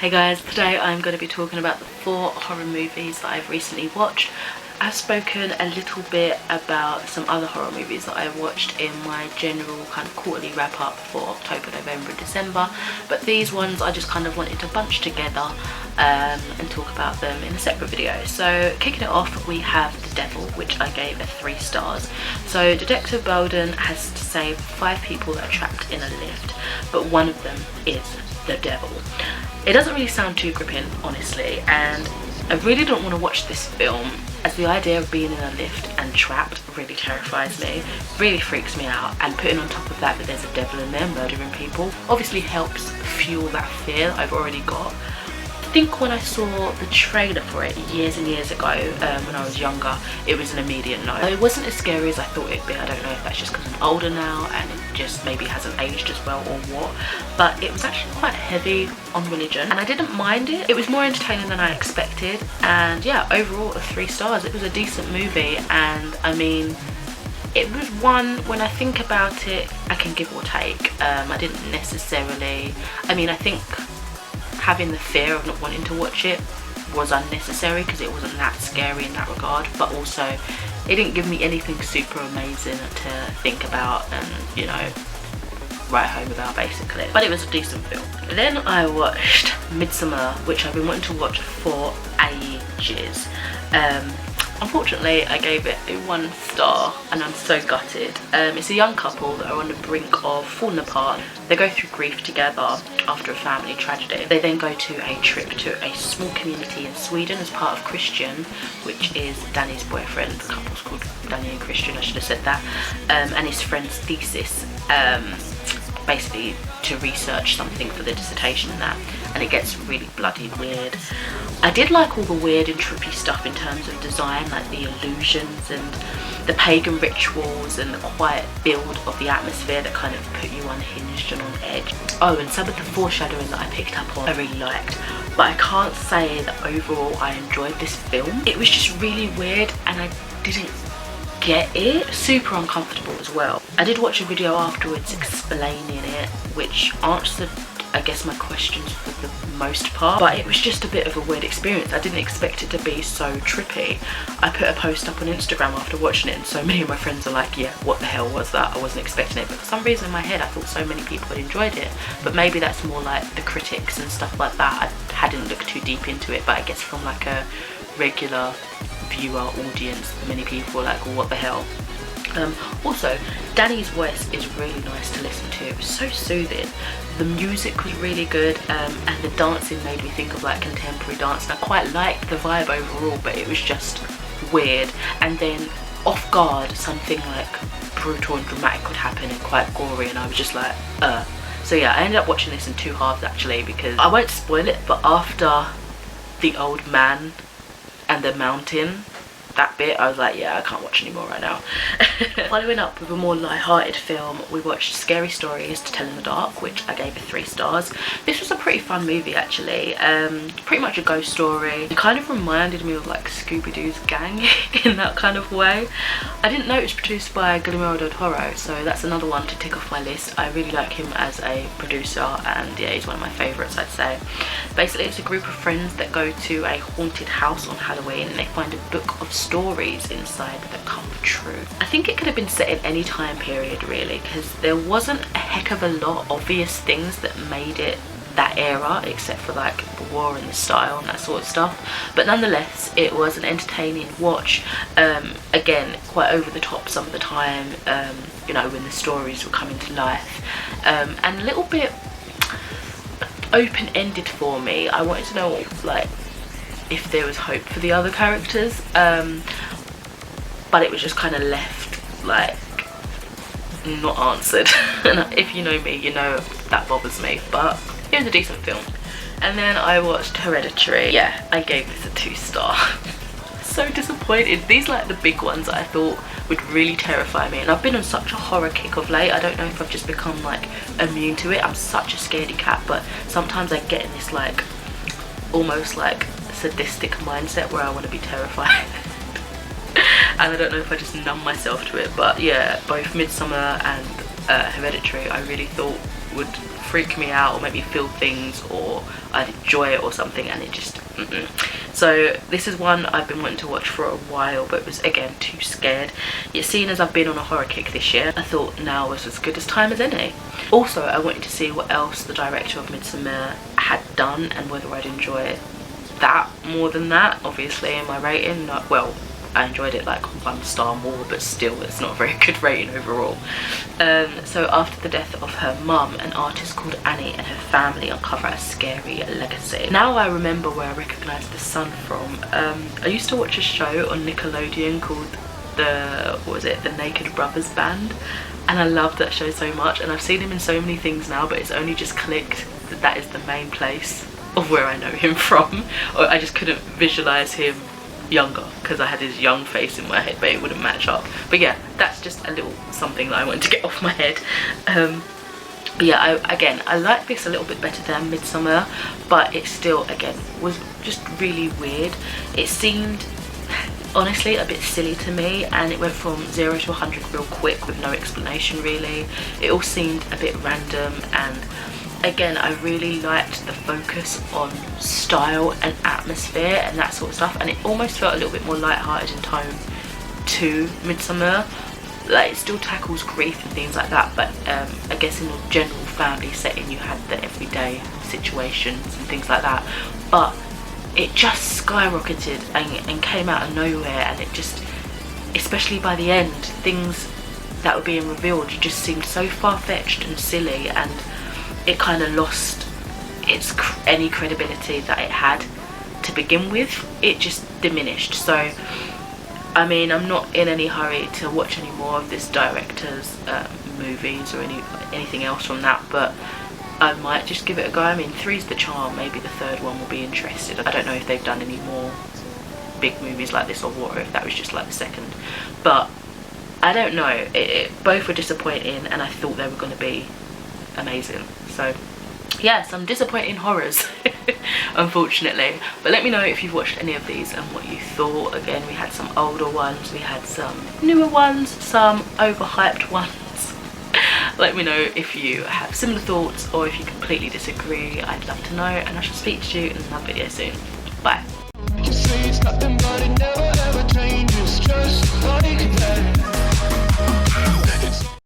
Hey guys, today I'm going to be talking about the 4 horror movies that I've recently watched. I've spoken a little bit about some other horror movies that I watched in my general kind of quarterly wrap up for October, November and December, but these ones I just kind of wanted to bunch together and talk about them in a separate video. So kicking it off, we have The Devil, which I gave a 3 stars. So Detective Belden has to save 5 people that are trapped in a lift, but one of them is the devil. It doesn't really sound too gripping, honestly, and I really don't want to watch this film, as the idea of being in a lift and trapped really terrifies me, really freaks me out, and putting on top of that there's a devil in there murdering people obviously helps fuel that fear I've already got. I think when I saw the trailer for it years and years ago, when I was younger, it was an immediate no. It wasn't as scary as I thought it'd be. I don't know if that's just because I'm older now and it just maybe hasn't aged as well or what, but it was actually quite heavy on religion and I didn't mind it. It was more entertaining than I expected, and yeah, overall a 3 stars. It was a decent movie, and I mean, it was one, when I think about it, I can give or take. I didn't necessarily, I mean, I think having the fear of not wanting to watch it was unnecessary because it wasn't that scary in that regard, but also it didn't give me anything super amazing to think about and, you know, write home about basically, but it was a decent film. Then I watched Midsummer, which I've been wanting to watch for ages. Unfortunately, I gave it a 1 star and I'm so gutted. It's a young couple that are on the brink of falling apart. They go through grief together after a family tragedy. They then go to a trip to a small community in Sweden as part of Christian, which is Danny's boyfriend. The couple's called Danny and Christian, I should have said that, and his friend's thesis, basically to research something for the dissertation and that, and it gets really bloody weird. I did like all the weird and trippy stuff in terms of design, like the illusions and the pagan rituals and the quiet build of the atmosphere that kind of put you unhinged and on edge. Oh, and some of the foreshadowing that I picked up on I really liked, but I can't say that overall I enjoyed this film. It was just really weird and I didn't get it. Super uncomfortable as well. I did watch a video afterwards explaining it, which answered, I guess, my questions for the most part, but it was just a bit of a weird experience. I didn't expect it to be so trippy. I put a post up on Instagram after watching it and so many of my friends are like, yeah, what the hell was that? I wasn't expecting it, but for some reason in my head I thought so many people had enjoyed it, but maybe that's more like the critics and stuff like that. I hadn't looked too deep into it, but I guess from like a regular viewer audience, many people were like, well, what the hell. Also, Danny's voice is really nice to listen to. It was so soothing. The music was really good, and the dancing made me think of like contemporary dance, and I quite liked the vibe overall, but it was just weird. And then off guard, something like brutal and dramatic would happen and quite gory, and I was just like, So yeah, I ended up watching this in 2 halves actually, because I won't spoil it, but after the old man and the mountain, that bit, I was like, yeah, I can't watch anymore right now. Following up with a more light-hearted film, we watched Scary Stories to Tell in the Dark, which I gave a 3 stars. This was a pretty fun movie actually, pretty much a ghost story. It kind of reminded me of like Scooby-Doo's gang in that kind of way. I didn't know it was produced by Guillermo del Toro, so that's another one to tick off my list. I really like him as a producer, and yeah, he's one of my favourites, I'd say. Basically, it's a group of friends that go to a haunted house on Halloween and they find a book of stories inside that come true. I think it could have been set in any time period really, because there wasn't a heck of a lot of obvious things that made it that era, except for like the war and the style and that sort of stuff, but nonetheless it was an entertaining watch. Again, quite over the top some of the time, you know, when the stories were coming to life, and a little bit open-ended for me. I wanted to know like if there was hope for the other characters, but it was just kind of left like not answered. And if you know me, you know that bothers me, but it was a decent film. And then I watched Hereditary. Yeah, I gave this a 2 star. So disappointed. These like the big ones that I thought would really terrify me, and I've been on such a horror kick of late. I don't know if I've just become like immune to it. I'm such a scaredy cat, but sometimes I get in this like almost like sadistic mindset where I want to be terrified. And I don't know if I just numb myself to it, but yeah, both Midsummer and Hereditary I really thought would freak me out or make me feel things, or I'd enjoy it or something, and it just So this is one I've been wanting to watch for a while, but was again too scared. Yet seeing as I've been on a horror kick this year, I thought now was as good as time as any. Also, I wanted to see what else the director of Midsummer had done and whether I'd enjoy that more than that. Obviously in my rating, well, I enjoyed it like 1 star more, but still it's not a very good rating overall. So after the death of her mum, an artist called Annie and her family uncover a scary legacy. Now I remember where I recognised the son from. I used to watch a show on Nickelodeon called the Naked Brothers Band, and I loved that show so much, and I've seen him in so many things now, but it's only just clicked that that is the main place of where I know him from, or I just couldn't visualise him younger because I had his young face in my head, but it wouldn't match up. But yeah, that's just a little something that I wanted to get off my head. But yeah, I like this a little bit better than Midsummer, but it still again was just really weird. It seemed honestly a bit silly to me, and it went from 0 to 100 real quick with no explanation really. It all seemed a bit random, and again, I really liked the focus on style and atmosphere and that sort of stuff, and it almost felt a little bit more light-hearted in tone to Midsummer. Like, it still tackles grief and things like that, but I guess in a general family setting you had the everyday situations and things like that, but it just skyrocketed and came out of nowhere, and it just, especially by the end, things that were being revealed just seemed so far-fetched and silly, and it kind of lost any credibility that it had to begin with. It just diminished. So I mean, I'm not in any hurry to watch any more of this director's movies or anything else from that, but I might just give it a go. I mean, 3's the charm, maybe the 3rd one will be interested. I don't know if they've done any more big movies like this or what, or if that was just like the 2nd, but I don't know. Both were disappointing, and I thought they were going to be amazing. So yeah, some disappointing horrors unfortunately. But let me know if you've watched any of these and what you thought. Again, we had some older ones, we had some newer ones, some overhyped ones. Let me know if you have similar thoughts or if you completely disagree. I'd love to know, and I shall speak to you in another video soon. Bye.